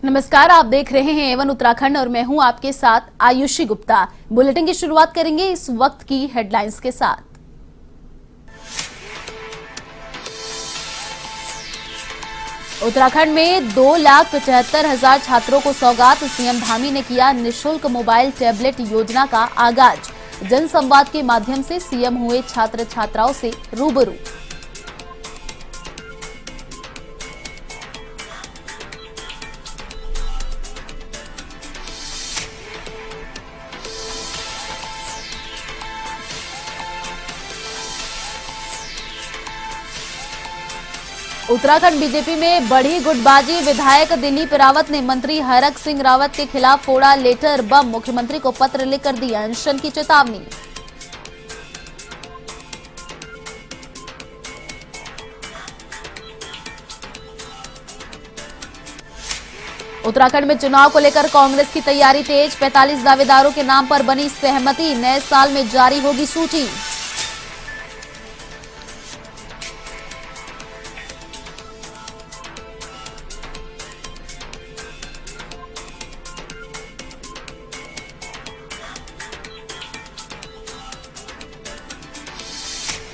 नमस्कार, आप देख रहे हैं एवन उत्तराखंड और मैं हूं आपके साथ आयुषी गुप्ता। बुलेटिन की शुरुआत करेंगे इस वक्त की हेडलाइंस के साथ। उत्तराखंड में 2,75,000 छात्रों को सौगात। सीएम धामी ने किया निशुल्क मोबाइल टैबलेट योजना का आगाज। जनसंवाद के माध्यम से सीएम हुए छात्र छात्राओं से रूबरू। उत्तराखंड बीजेपी में बढ़ी गुटबाजी। विधायक दिलीप रावत ने मंत्री हरक सिंह रावत के खिलाफ फोड़ा लेटर बम। मुख्यमंत्री को पत्र लिखकर दी अनशन की चेतावनी। उत्तराखंड में चुनाव को लेकर कांग्रेस की तैयारी तेज। 45 दावेदारों के नाम पर बनी सहमति। नए साल में जारी होगी सूची।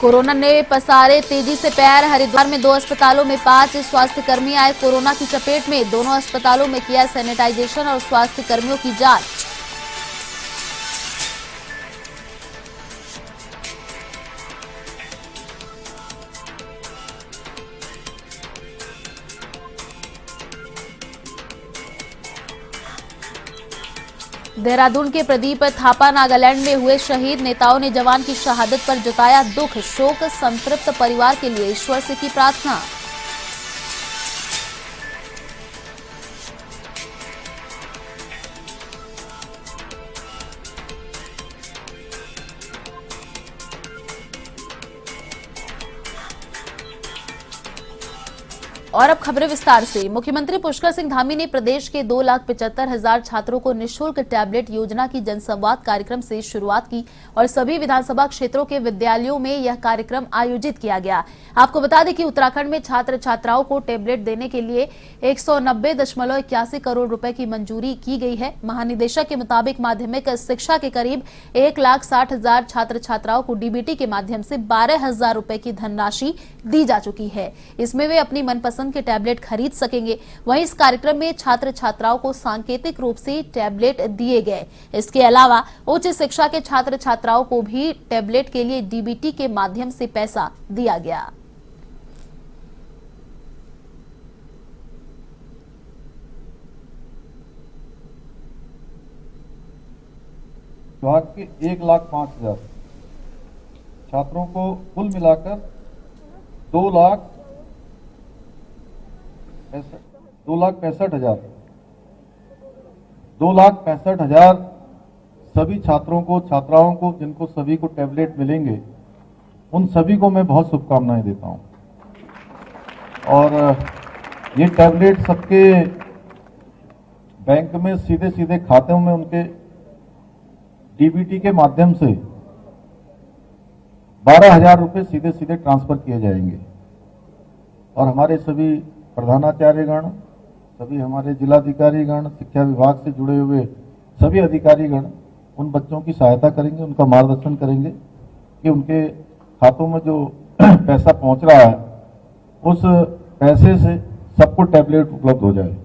कोरोना ने पसारे तेजी से पैर। हरिद्वार में 2 अस्पतालों में 5 स्वास्थ्यकर्मी आए कोरोना की चपेट में। दोनों अस्पतालों में किया सैनिटाइजेशन और स्वास्थ्यकर्मियों की जांच। देहरादून के प्रदीप थापा नागालैंड में हुए शहीद। नेताओं ने जवान की शहादत पर जताया दुख। शोक संतृप्त परिवार के लिए ईश्वर से की प्रार्थना। और अब खबरें विस्तार से। मुख्यमंत्री पुष्कर सिंह धामी ने प्रदेश के 2,75,000 छात्रों को निःशुल्क टैबलेट योजना की जनसंवाद कार्यक्रम से शुरुआत की और सभी विधानसभा क्षेत्रों के विद्यालयों में यह कार्यक्रम आयोजित किया गया। आपको बता दें कि उत्तराखंड में छात्र छात्राओं को टैबलेट देने के लिए 190.81 करोड़ रुपए की मंजूरी की गई है। महानिदेशक के मुताबिक माध्यमिक शिक्षा के करीब 1,60,000 छात्र छात्राओं को डीबीटी के माध्यम से 12,000 रुपए की धनराशि दी जा चुकी है। इसमें वे अपनी मनपसंद के टैबलेट खरीद सकेंगे। वहीं इस कार्यक्रम में छात्र छात्राओं को सांकेतिक रूप से टैबलेट दिए गए। इसके अलावा उच्च शिक्षा के छात्र छात्राओं को भी टैबलेट के लिए डीबीटी के माध्यम से पैसा दिया गया। विभाग के 1,05,000 छात्रों को कुल मिलाकर 2,65,000 सभी छात्रों को छात्राओं को जिनको सभी को टैबलेट मिलेंगे उन सभी को मैं बहुत शुभकामनाएं देता हूं। और ये टैबलेट सबके बैंक में सीधे सीधे खातों में उनके डीबीटी के माध्यम से 12,000 रुपए सीधे सीधे ट्रांसफर किए जाएंगे। और हमारे सभी प्रधानाचार्यगण, सभी हमारे जिलाधिकारीगण, शिक्षा विभाग से जुड़े हुए सभी अधिकारीगण उन बच्चों की सहायता करेंगे, उनका मार्गदर्शन करेंगे कि उनके खातों में जो पैसा पहुंच रहा है उस पैसे से सबको टैबलेट उपलब्ध हो जाए।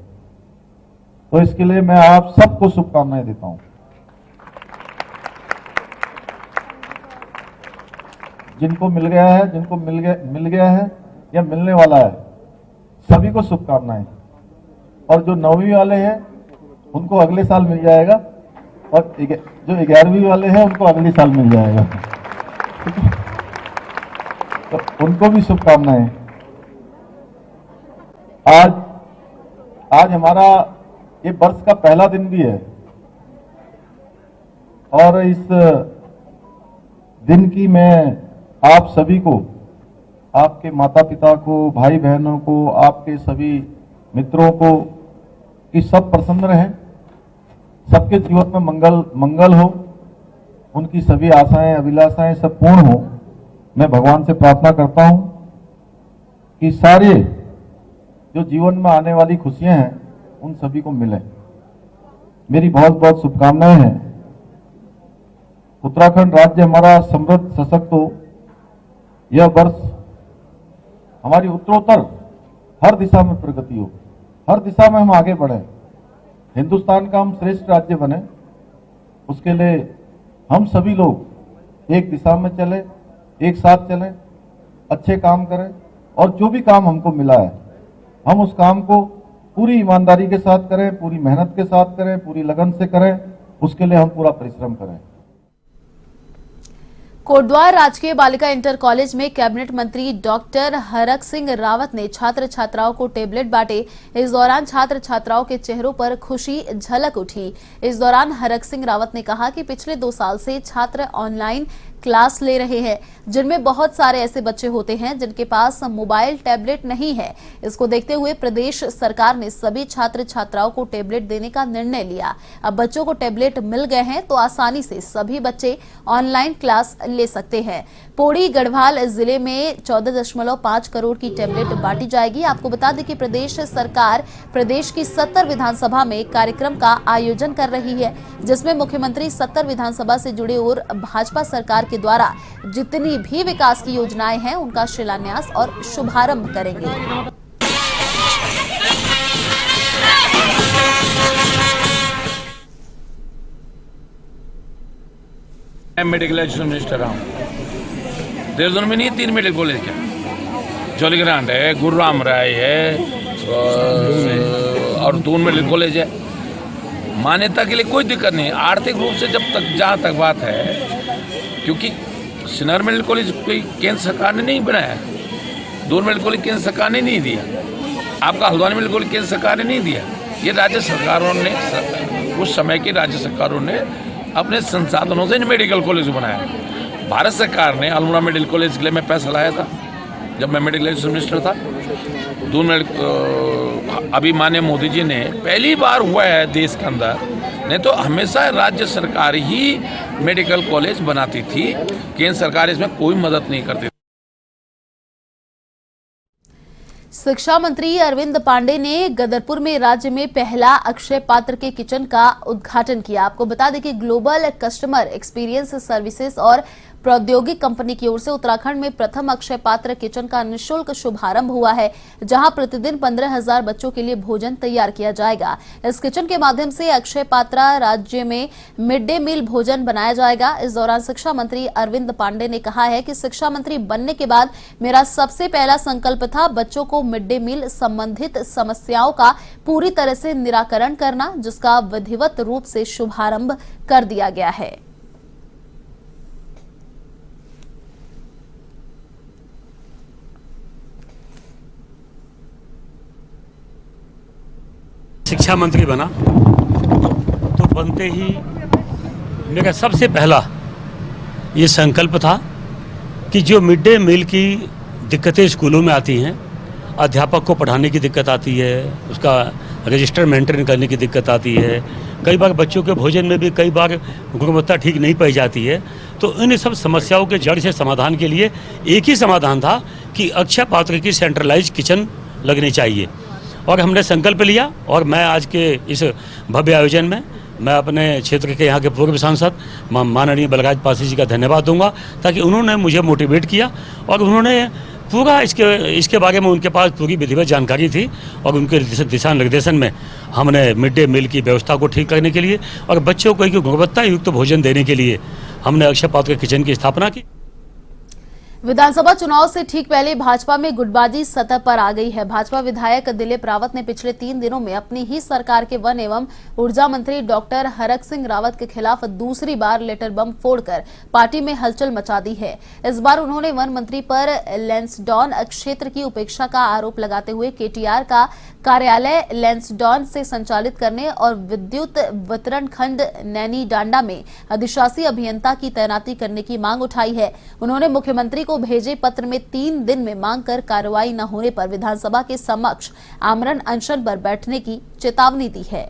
तो इसके लिए मैं आप सबको शुभकामनाएं देता हूं। जिनको मिल गया है, जिनको मिल गया है या मिलने वाला है, सभी को शुभकामनाएं। और जो 9वीं वाले हैं उनको अगले साल मिल जाएगा और जो 11वीं वाले हैं उनको अगले साल मिल जाएगा। तो उनको भी शुभकामनाएं। आज हमारा ये वर्ष का पहला दिन भी है और इस दिन की मैं आप सभी को, आपके माता पिता को, भाई बहनों को, आपके सभी मित्रों को कि सब प्रसन्न रहें, सबके जीवन में मंगल हो, उनकी सभी आशाएं अभिलाषाएं सब पूर्ण हो। मैं भगवान से प्रार्थना करता हूं कि सारे जो जीवन में आने वाली खुशियां हैं उन सभी को मिले। मेरी बहुत बहुत शुभकामनाएं हैं। उत्तराखंड राज्य हमारा समृद्ध सशक्त हो, यह वर्ष हमारी उत्तरोत्तर हर दिशा में प्रगति हो, हर दिशा में हम आगे बढ़े, हिंदुस्तान का हम श्रेष्ठ राज्य बने, उसके लिए हम सभी लोग एक दिशा में चले, एक साथ चलें, अच्छे काम करें और जो भी काम हमको मिला है हम उस काम को पूरी ईमानदारी के साथ करें, पूरी मेहनत के साथ करें, पूरी लगन से करें, उसके लिए हम पूरा परिश्रम करें। कोटद्वार राजकीय बालिका इंटर कॉलेज में कैबिनेट मंत्री डॉक्टर हरक सिंह रावत ने छात्र छात्राओं को टेबलेट बांटे। इस दौरान छात्र छात्राओं के चेहरों पर खुशी झलक उठी। इस दौरान हरक सिंह रावत ने कहा कि पिछले 2 साल से छात्र ऑनलाइन क्लास ले रहे हैं, जिनमें बहुत सारे ऐसे बच्चे होते हैं जिनके पास मोबाइल टैबलेट नहीं है। इसको देखते हुए प्रदेश सरकार ने सभी छात्र छात्राओं को टैबलेट देने का निर्णय लिया। अब बच्चों को टैबलेट मिल गए हैं तो आसानी से सभी बच्चे ऑनलाइन क्लास ले सकते हैं। पौड़ी गढ़वाल जिले में 14.5 करोड़ की टैबलेट बांटी जाएगी। आपको बता दें कि प्रदेश सरकार प्रदेश की 70 विधानसभा में कार्यक्रम का आयोजन कर रही है, जिसमें मुख्यमंत्री 70 विधानसभा से जुड़े और भाजपा सरकार के द्वारा जितनी भी विकास की योजनाएं हैं उनका शिलान्यास और शुभारंभ करेंगे। मैं मेडिकल एजुकेशन मिनिस्टर रहा हूँ। देहरादून में नहीं 3 मेडिकल कॉलेज क्या, जौलीग्रांट है, गुरुराम राय है और 2 मेडिकल कॉलेज है। मान्यता के लिए कोई दिक्कत नहीं। आर्थिक रूप से जब तक जहाँ तक बात है, क्योंकि सिनर मेडिकल कॉलेज कोई केंद्र सरकार ने नहीं बनाया, 2 मेडिकल कॉलेज केंद्र सरकार ने नहीं दिया, आपका हल्द्वानी मेडिकल कॉलेज केंद्र सरकार ने नहीं दिया। ये राज्य सरकारों ने, उस समय की राज्य सरकारों ने अपने संसाधनों से इन मेडिकल कॉलेज बनाया। भारत सरकार ने अल्मोड़ा मेडिकल कॉलेज के लिए मैं पैसा लाया था जब मैं मेडिकल एजुकेशन मिनिस्टर था। अभी माननीय मोदी जी ने पहली बार हुआ है देश के अंदर, नहीं तो हमेशा राज्य सरकार ही मेडिकल कॉलेज बनाती थी, केंद्र सरकार इसमें कोई मदद नहीं करती। शिक्षा मंत्री अरविंद पांडे ने गदरपुर में राज्य में पहला अक्षय पात्र के किचन का उद्घाटन किया। आपको बता दें कि ग्लोबल कस्टमर एक्सपीरियंस सर्विसेज और प्रौद्योगिक कंपनी की ओर से उत्तराखंड में प्रथम अक्षय पात्र किचन का निःशुल्क शुभारंभ हुआ है, जहां प्रतिदिन 15,000 बच्चों के लिए भोजन तैयार किया जाएगा। इस किचन के माध्यम से अक्षय पात्र राज्य में मिड डे मील भोजन बनाया जाएगा। इस दौरान शिक्षा मंत्री अरविंद पांडे ने कहा है कि शिक्षा मंत्री बनने के बाद मेरा सबसे पहला संकल्प था बच्चों को मिड डे मील संबंधित समस्याओं का पूरी तरह से निराकरण करना, जिसका विधिवत रूप से शुभारंभ कर दिया गया है। शिक्षा मंत्री बना तो बनते ही मेरा सबसे पहला ये संकल्प था कि जो मिड डे मील की दिक्कतें स्कूलों में आती हैं, अध्यापक को पढ़ाने की दिक्कत आती है, उसका रजिस्टर मेंटेन करने की दिक्कत आती है, कई बार बच्चों के भोजन में भी कई बार गुणवत्ता ठीक नहीं पाई जाती है, तो इन सब समस्याओं के जड़ से समाधान के लिए एक ही समाधान था कि अक्षय पात्र की सेंट्रलाइज किचन लगनी चाहिए। और हमने संकल्प लिया और मैं आज के इस भव्य आयोजन में मैं अपने क्षेत्र के यहाँ के पूर्व सांसद माननीय बलराज पासी जी का धन्यवाद दूंगा, ताकि उन्होंने मुझे मोटिवेट किया और उन्होंने पूरा इसके बारे में उनके पास पूरी विधिवत जानकारी थी और उनके दिशा निर्देशन में हमने मिड डे मील की व्यवस्था को ठीक करने के लिए और बच्चों को एक गुणवत्ता युक्त भोजन देने के लिए हमने अक्षय पात्र किचन की स्थापना की। विधानसभा चुनाव से ठीक पहले भाजपा में गुटबाजी सतह पर आ गई है। भाजपा विधायक दिलीप रावत ने पिछले 3 दिनों में अपनी ही सरकार के वन एवं ऊर्जा मंत्री डॉक्टर हरक सिंह रावत के खिलाफ दूसरी बार लेटर बम फोड़कर पार्टी में हलचल मचा दी है। इस बार उन्होंने वन मंत्री पर लैंसडौन क्षेत्र की उपेक्षा का आरोप लगाते हुए केटीआर का कार्यालय लैंसडौन से संचालित करने और विद्युत वितरण खंड नैनी डांडा में अधिशासी अभियंता की तैनाती करने की मांग उठाई है। उन्होंने मुख्यमंत्री को भेजे पत्र में 3 दिन में मांग कर कार्रवाई न होने पर विधानसभा के समक्ष आमरण अनशन पर बैठने की चेतावनी दी है।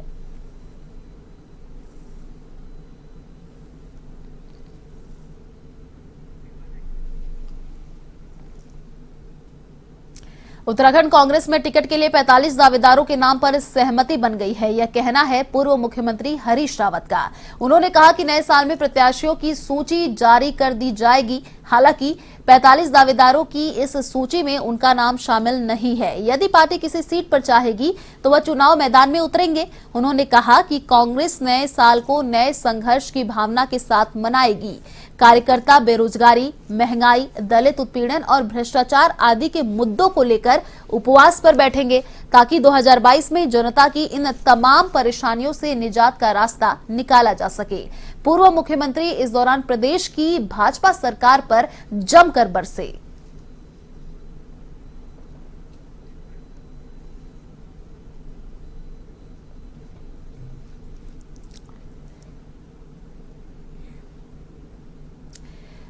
उत्तराखंड कांग्रेस में टिकट के लिए 45 दावेदारों के नाम पर सहमति बन गई है, यह कहना है पूर्व मुख्यमंत्री हरीश रावत का। उन्होंने कहा कि नए साल में प्रत्याशियों की सूची जारी कर दी जाएगी। हालांकि 45 दावेदारों की इस सूची में उनका नाम शामिल नहीं है। यदि पार्टी किसी सीट पर चाहेगी तो वह चुनाव मैदान में उतरेंगे। उन्होंने कहा कि कांग्रेस नए साल को नए संघर्ष की भावना के साथ मनाएगी। कार्यकर्ता बेरोजगारी, महंगाई, दलित उत्पीड़न और भ्रष्टाचार आदि के मुद्दों को लेकर उपवास पर बैठेंगे ताकि 2022 में जनता की इन तमाम परेशानियों से निजात का रास्ता निकाला जा सके। पूर्व मुख्यमंत्री इस दौरान प्रदेश की भाजपा सरकार पर जमकर बरसे।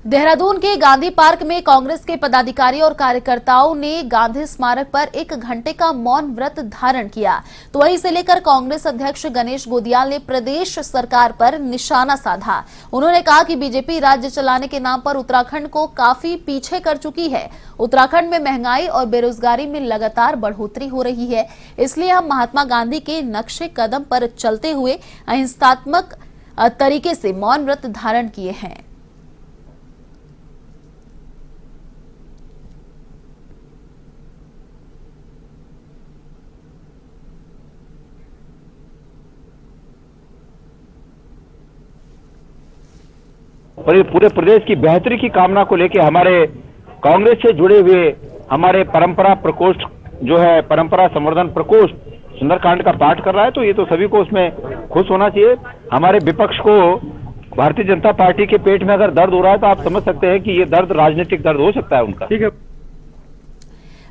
देहरादून के गांधी पार्क में कांग्रेस के पदाधिकारी और कार्यकर्ताओं ने गांधी स्मारक पर 1 घंटे का मौन व्रत धारण किया। तो वहीं से लेकर कांग्रेस अध्यक्ष गणेश गोदियाल ने प्रदेश सरकार पर निशाना साधा। उन्होंने कहा कि बीजेपी राज्य चलाने के नाम पर उत्तराखंड को काफी पीछे कर चुकी है। उत्तराखंड में महंगाई और बेरोजगारी में लगातार बढ़ोतरी हो रही है, इसलिए हम महात्मा गांधी के नक्शे कदम पर चलते हुए अहिंसात्मक तरीके से मौन व्रत धारण किए हैं। पूरे प्रदेश की बेहतरी की कामना को लेकर हमारे कांग्रेस से जुड़े हुए हमारे परंपरा प्रकोष्ठ जो है परंपरा संवर्धन प्रकोष्ठ सुंदरकांड का पाठ कर रहा है, तो ये तो सभी को उसमें खुश होना चाहिए। हमारे विपक्ष को भारतीय जनता पार्टी के पेट में अगर दर्द हो रहा है तो आप समझ सकते हैं कि ये दर्द राजनीतिक दर्द हो सकता है उनका। ठीक है।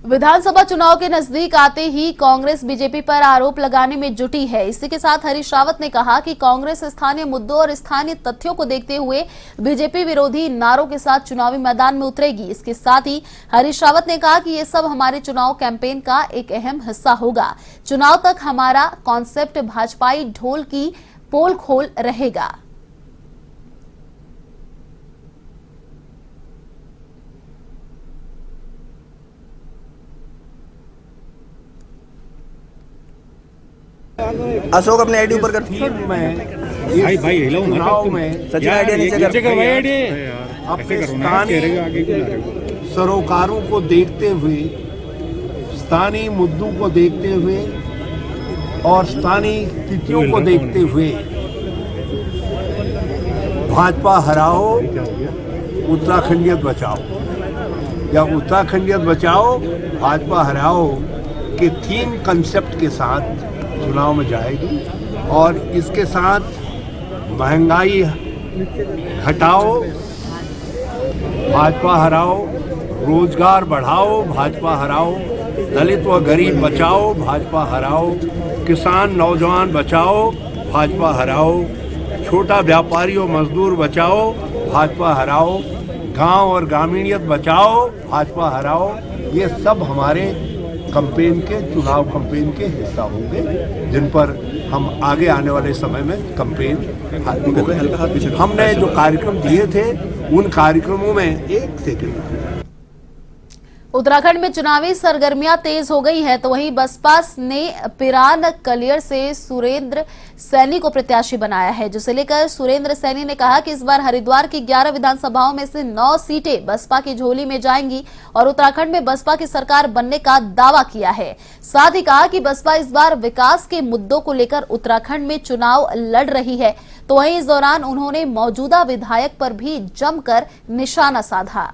विधानसभा चुनाव के नजदीक आते ही कांग्रेस बीजेपी पर आरोप लगाने में जुटी है। इसी के साथ हरीश रावत ने कहा कि कांग्रेस स्थानीय मुद्दों और स्थानीय तथ्यों को देखते हुए बीजेपी विरोधी नारों के साथ चुनावी मैदान में उतरेगी। इसके साथ ही हरीश रावत ने कहा कि ये सब हमारे चुनाव कैंपेन का एक अहम हिस्सा होगा। चुनाव तक हमारा कॉन्सेप्ट भाजपाई ढोल की पोल खोल रहेगा। अशोक अपने आईडी ऊपर कर। भाई हिलाओ चुनाव में सचिन आईडी नीचे कर। अपने स्थानीय सरोकारों को देखते हुए, स्थानीय मुद्दों को देखते हुए और स्थानीय स्थितियों को देखते हुए भाजपा हराओ उत्तराखंडियत बचाओ या उत्तराखंडियत बचाओ भाजपा हराओ के थीम कंसेप्ट के साथ चुनाव में जाएगी। और इसके साथ महंगाई घटाओ भाजपा हराओ, रोजगार बढ़ाओ भाजपा हराओ, दलित व गरीब बचाओ भाजपा हराओ, किसान नौजवान बचाओ भाजपा हराओ, छोटा व्यापारी और मजदूर बचाओ भाजपा हराओ, गांव और ग्रामीणियत बचाओ भाजपा हराओ। ये सब हमारे कैंपेन के चुनाव कैंपेन के हिस्सा होंगे, जिन पर हम आगे आने वाले समय में कैंपेन हमने जो कार्यक्रम दिए थे उन कार्यक्रमों में एक सेकंड। उत्तराखंड में चुनावी सरगर्मियां तेज हो गई है, तो वहीं बसपा ने पिरान कलियर से सुरेंद्र सैनी को प्रत्याशी बनाया है, जिसे लेकर सुरेंद्र सैनी ने कहा कि इस बार हरिद्वार की 11 विधानसभाओं में से 9 सीटें बसपा की झोली में जाएंगी और उत्तराखंड में बसपा की सरकार बनने का दावा किया है। साथ ही कहा कि बसपा इस बार विकास के मुद्दों को लेकर उत्तराखंड में चुनाव लड़ रही है। तो वहीं इस दौरान उन्होंने मौजूदा विधायक पर भी जमकर निशाना साधा।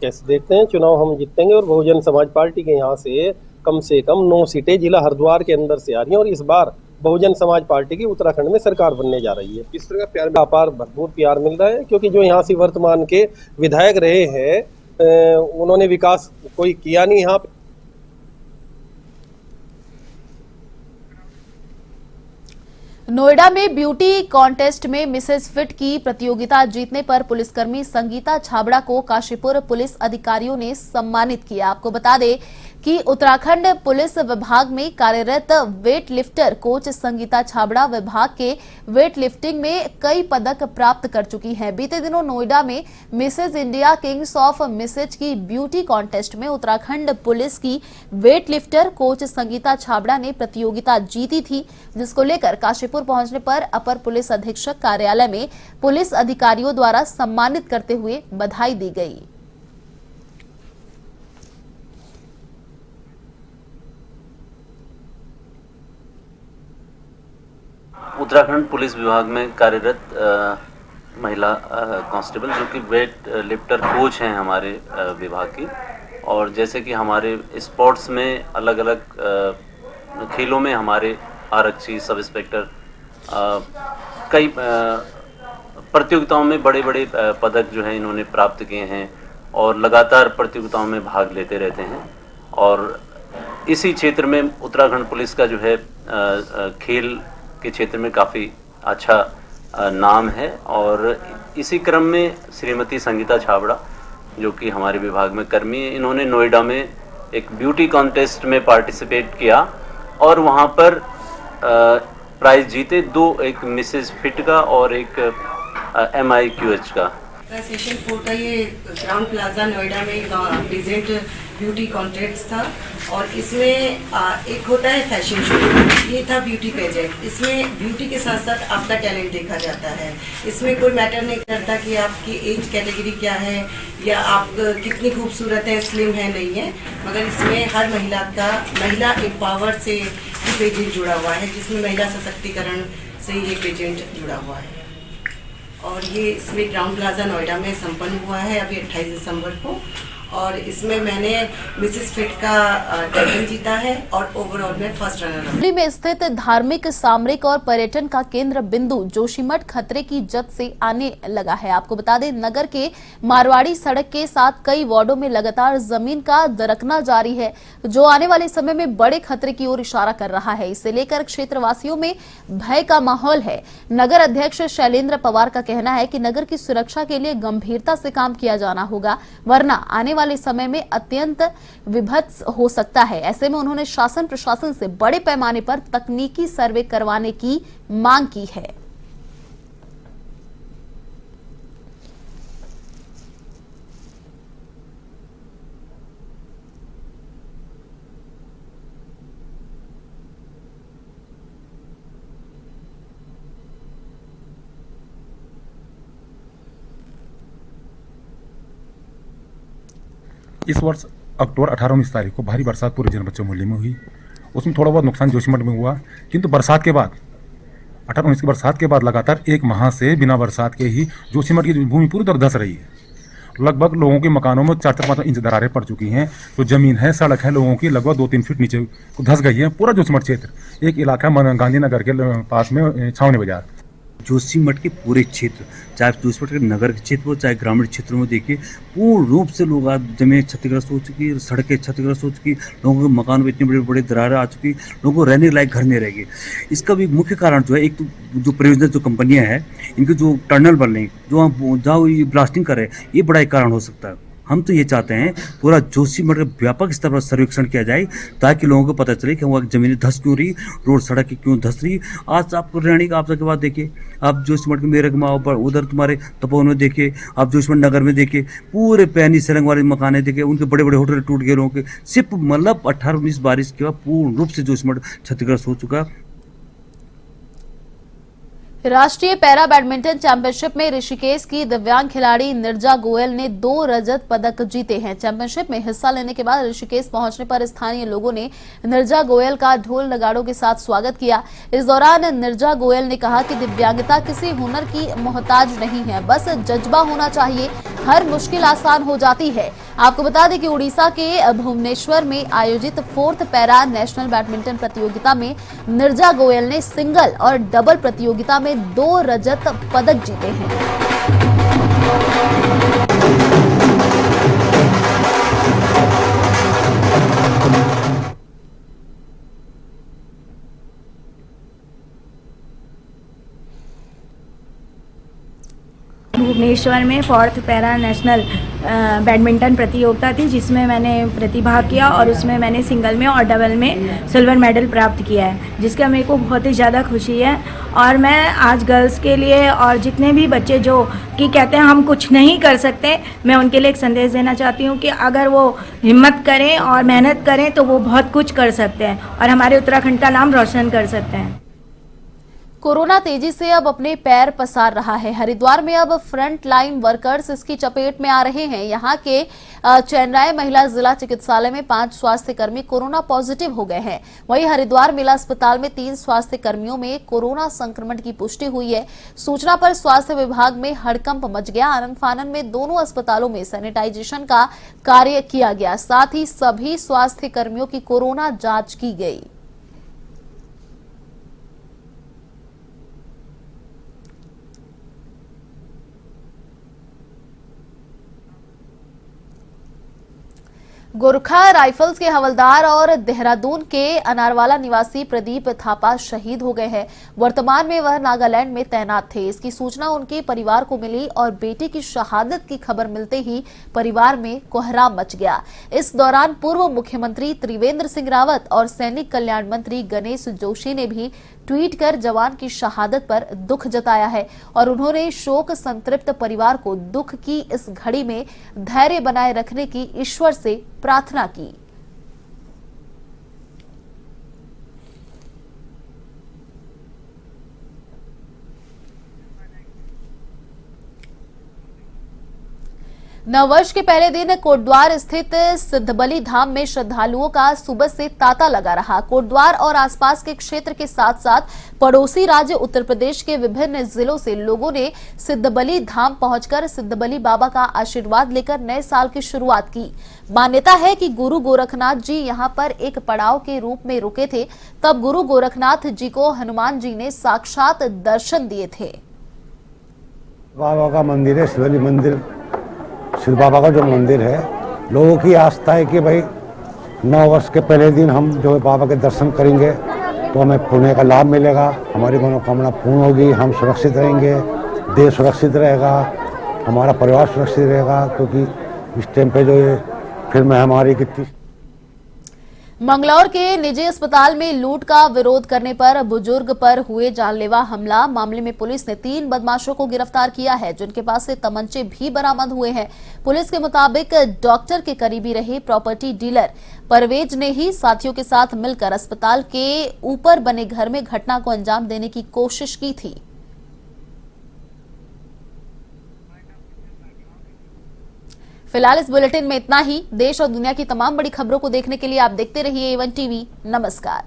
कैसे देखते हैं चुनाव हम जीतेंगे और बहुजन समाज पार्टी के यहाँ से कम 9 सीटें जिला हरिद्वार के अंदर से आ रही हैं और इस बार बहुजन समाज पार्टी की उत्तराखंड में सरकार बनने जा रही है। इस तरह का प्यार अपार भरपूर प्यार मिल रहा है, क्योंकि जो यहाँ से वर्तमान के विधायक रहे हैं उन्होंने विकास कोई किया नहीं यहाँ पे। नोएडा में ब्यूटी कॉन्टेस्ट में मिसेस फिट की प्रतियोगिता जीतने पर पुलिसकर्मी संगीता छाबड़ा को काशीपुर पुलिस अधिकारियों ने सम्मानित किया। आपको बता दें कि उत्तराखंड पुलिस विभाग में कार्यरत wait lifter coach Sangeeta Chhabra विभाग के वेट लिफ्टिंग में कई पदक प्राप्त कर चुकी हैं। बीते दिनों नोएडा में Mrs India Kings of Mrs की ब्यूटी कॉन्टेस्ट में उत्तराखंड पुलिस की weight lifter coach Sangeeta Chhabra ने प्रतियोगिता जीती थी, जिसको लेकर काशीपुर पहुंचने पर अपर पुलिस अधीक्षक कार्यालय में पुलिस अधिकारियों द्वारा सम्मानित करते हुए बधाई दी गई। उत्तराखंड पुलिस विभाग में कार्यरत महिला कांस्टेबल जो कि वेट लिफ्टर कोच हैं हमारे विभाग की, और जैसे कि हमारे स्पोर्ट्स में अलग अलग खेलों में हमारे आरक्षी, सब इंस्पेक्टर कई प्रतियोगिताओं में बड़े बड़े पदक जो है इन्होंने प्राप्त किए हैं और लगातार प्रतियोगिताओं में भाग लेते रहते हैं। और इसी क्षेत्र में उत्तराखंड पुलिस का जो है खेल के क्षेत्र में काफ़ी अच्छा नाम है। और इसी क्रम में श्रीमती संगीता छाबड़ा जो कि हमारे विभाग में कर्मी है, इन्होंने नोएडा में एक ब्यूटी कॉन्टेस्ट में पार्टिसिपेट किया और वहाँ पर प्राइज जीते, दो, एक मिसेस फिट का और एक MIQH का। सेशन 4 का ये ग्राउंड प्लाजा नोएडा में प्रेजेंट ब्यूटी कॉन्टेस्ट था और इसमें एक होता है फैशन शो, ये था ब्यूटी पेजेंट। इसमें ब्यूटी के साथ साथ आपका टैलेंट देखा जाता है। इसमें कोई मैटर नहीं करता कि आपकी एज कैटेगरी क्या है या आप कितनी खूबसूरत है, स्लिम है, नहीं है, मगर इसमें हर महिला एम्पावर से ये पेजेंट जुड़ा हुआ है, जिसमें महिला सशक्तिकरण से ये पेजेंट जुड़ा हुआ है। और ये इसमें ग्राउंड प्लाजा नोएडा में संपन्न हुआ है अभी 28 दिसंबर को, और इसमें मैंने मिसेस फिट का टाइटल जीता है और ओवरऑल में फर्स्ट रनर अप। दिल्ली में स्थित धार्मिक, सामरिक और पर्यटन का केंद्र बिंदु जोशीमठ खतरे की जद से आने लगा है। आपको बता दें, नगर के मारवाड़ी सड़क के साथ कई वार्डों में लगातार जमीन का दरकना जारी है, जो आने वाले समय में बड़े खतरे की ओर इशारा कर रहा है। इसे लेकर क्षेत्रवासियों में भय का माहौल है। नगर अध्यक्ष शैलेंद्र पवार का कहना है कि नगर की सुरक्षा के लिए गंभीरता से काम किया जाना होगा, वरना आने वाले समय में अत्यंत विभत्स हो सकता है। ऐसे में उन्होंने शासन प्रशासन से बड़े पैमाने पर तकनीकी सर्वे करवाने की मांग की है। इस वर्ष अक्टूबर 18-19 तारीख को भारी बरसात पूरे जनपद मोहल्ले में हुई। उसमें थोड़ा बहुत नुकसान जोशीमठ में हुआ, किंतु बरसात के बाद 18-19 की बरसात के बाद लगातार एक माह से बिना बरसात के ही जोशीमठ की भूमि पूरी तरह धंस रही है। लगभग लोगों के मकानों में 4-5 इंच दरारें पड़ चुकी हैं। तो जमीन है, सड़क है, लोगों की लगभग 2-3 फीट नीचे धंस गई है। पूरा जोशीमठ क्षेत्र, एक इलाका गांधीनगर के पास में छावनी बाजार, जोशीमठ के पूरे क्षेत्र, चाहे जोशीमठ के नगर के क्षेत्र हो चाहे ग्रामीण क्षेत्रों में देखिए, पूर्ण रूप से लोग आज जमीन क्षतिग्रस्त हो चुकी, सड़कें क्षतिग्रस्त हो चुकी, लोगों के मकान में इतनी बड़ी बड़ी दरारें आ चुकी, लोगों को रहने लायक घर नहीं रहेगी। इसका भी मुख्य कारण जो है, एक तो जो परियोजना जो कंपनियां हैं, इनके जो टनल बन रही, जो जहाँ ये ब्लास्टिंग करे, ये बड़ा एक कारण हो सकता है। हम तो ये चाहते हैं पूरा जोशीमठ का व्यापक स्तर पर सर्वेक्षण किया जाए, ताकि लोगों को पता चले कि वहाँ जमीनें धंस क्यों रही, रोड सड़क क्यों धंस रही। आज आपको रहने का आपदा के बाद देखिए, आप जोशीमठ में मेरगमाओ पर उधर तुम्हारे तपोवन में देखिए, आप जोशीमठ नगर में देखिए, पूरे पैनी सरंग वाले मकाने देखिए, उनके बड़े बड़े होटल टूट गए लोगों के। सिर्फ मतलब 18-19 बारिश के बाद पूर्ण रूप से जोशीमठ क्षतिग्रस्त हो चुका। राष्ट्रीय पैरा बैडमिंटन चैंपियनशिप में ऋषिकेश की दिव्यांग खिलाड़ी निर्जा गोयल ने 2 रजत पदक जीते हैं। चैंपियनशिप में हिस्सा लेने के बाद ऋषिकेश पहुंचने पर स्थानीय लोगों ने निर्जा गोयल का ढोल नगाड़ों के साथ स्वागत किया। इस दौरान निर्जा गोयल ने कहा कि दिव्यांगता किसी हुनर की मोहताज नहीं है, बस जज्बा होना चाहिए, हर मुश्किल आसान हो जाती है। आपको बता दें कि उड़ीसा के भुवनेश्वर में आयोजित 4th पैरा नेशनल बैडमिंटन प्रतियोगिता में निर्जा गोयल ने सिंगल और डबल प्रतियोगिता में 2 रजत पदक जीते हैं। भुवनेश्वर में 4th पैरा नेशनल बैडमिंटन प्रतियोगिता थी, जिसमें मैंने प्रतिभाग किया और उसमें मैंने सिंगल में और डबल में सिल्वर मेडल प्राप्त किया है, जिसका मेरे को बहुत ही ज़्यादा खुशी है। और मैं आज गर्ल्स के लिए और जितने भी बच्चे जो कि कहते हैं हम कुछ नहीं कर सकते, मैं उनके लिए एक संदेश देना चाहती हूँ कि अगर वो हिम्मत करें और मेहनत करें तो वो बहुत कुछ कर सकते हैं और हमारे उत्तराखंड का नाम रोशन कर सकते हैं। कोरोना तेजी से अब अपने पैर पसार रहा है। हरिद्वार में अब फ्रंट लाइन वर्कर्स इसकी चपेट में आ रहे हैं। यहां के चेन्नई महिला जिला चिकित्सालय में 5 स्वास्थ्य कर्मी कोरोना पॉजिटिव हो गए हैं। वहीं हरिद्वार मेला अस्पताल में 3 स्वास्थ्य कर्मियों में कोरोना संक्रमण की पुष्टि हुई है। सूचना पर स्वास्थ्य विभाग में हड़कंप मच गया। आनंद फानन में दोनों अस्पतालों में सैनिटाइजेशन का कार्य किया गया, साथ ही सभी स्वास्थ्य कर्मियों की कोरोना जांच की गई। गोरखा राइफल्स के हवलदार और देहरादून के अनारवाला निवासी प्रदीप थापा शहीद हो गए हैं। वर्तमान में वह नागालैंड में तैनात थे। इसकी सूचना उनके परिवार को मिली और बेटे की शहादत की खबर मिलते ही परिवार में कोहराम मच गया। इस दौरान पूर्व मुख्यमंत्री त्रिवेंद्र सिंह रावत और सैनिक कल्याण मंत्री गणेश जोशी ने भी ट्वीट कर जवान की शहादत पर दुख जताया है और उन्होंने शोक संतृप्त परिवार को दुख की इस घड़ी में धैर्य बनाए रखने की ईश्वर से प्रार्थना की। नववर्ष के पहले दिन कोटद्वार स्थित सिद्धबली धाम में श्रद्धालुओं का सुबह से तांता लगा रहा। कोटद्वार और आसपास के क्षेत्र के साथ साथ पड़ोसी राज्य उत्तर प्रदेश के विभिन्न जिलों से लोगों ने सिद्धबली धाम पहुंचकर सिद्धबली बाबा का आशीर्वाद लेकर नए साल की शुरुआत की। मान्यता है कि गुरु गोरखनाथ जी यहां पर एक पड़ाव के रूप में रुके थे, तब गुरु गोरखनाथ जी को हनुमान जी ने साक्षात दर्शन दिए थे। बाबा का मंदिर है, शिवली मंदिर, शिव बाबा का जो मंदिर है, लोगों की आस्था है कि भाई 9 वर्ष के पहले दिन हम जो है बाबा के दर्शन करेंगे तो हमें पुण्य का लाभ मिलेगा, हमारी मनोकामना पूर्ण होगी, हम सुरक्षित रहेंगे, देश सुरक्षित रहेगा, हमारा परिवार सुरक्षित रहेगा। क्योंकि इस टाइम पे जो ये फिर महामारी की मंगलौर के निजी अस्पताल में लूट का विरोध करने पर बुजुर्ग पर हुए जानलेवा हमला मामले में पुलिस ने 3 बदमाशों को गिरफ्तार किया है, जिनके पास से तमंचे भी बरामद हुए हैं। पुलिस के मुताबिक डॉक्टर के करीबी रहे प्रॉपर्टी डीलर परवेज ने ही साथियों के साथ मिलकर अस्पताल के ऊपर बने घर में घटना को अंजाम देने की कोशिश की थी। फिलहाल इस बुलेटिन में इतना ही। देश और दुनिया की तमाम बड़ी खबरों को देखने के लिए आप देखते रहिए A1 टीवी। नमस्कार।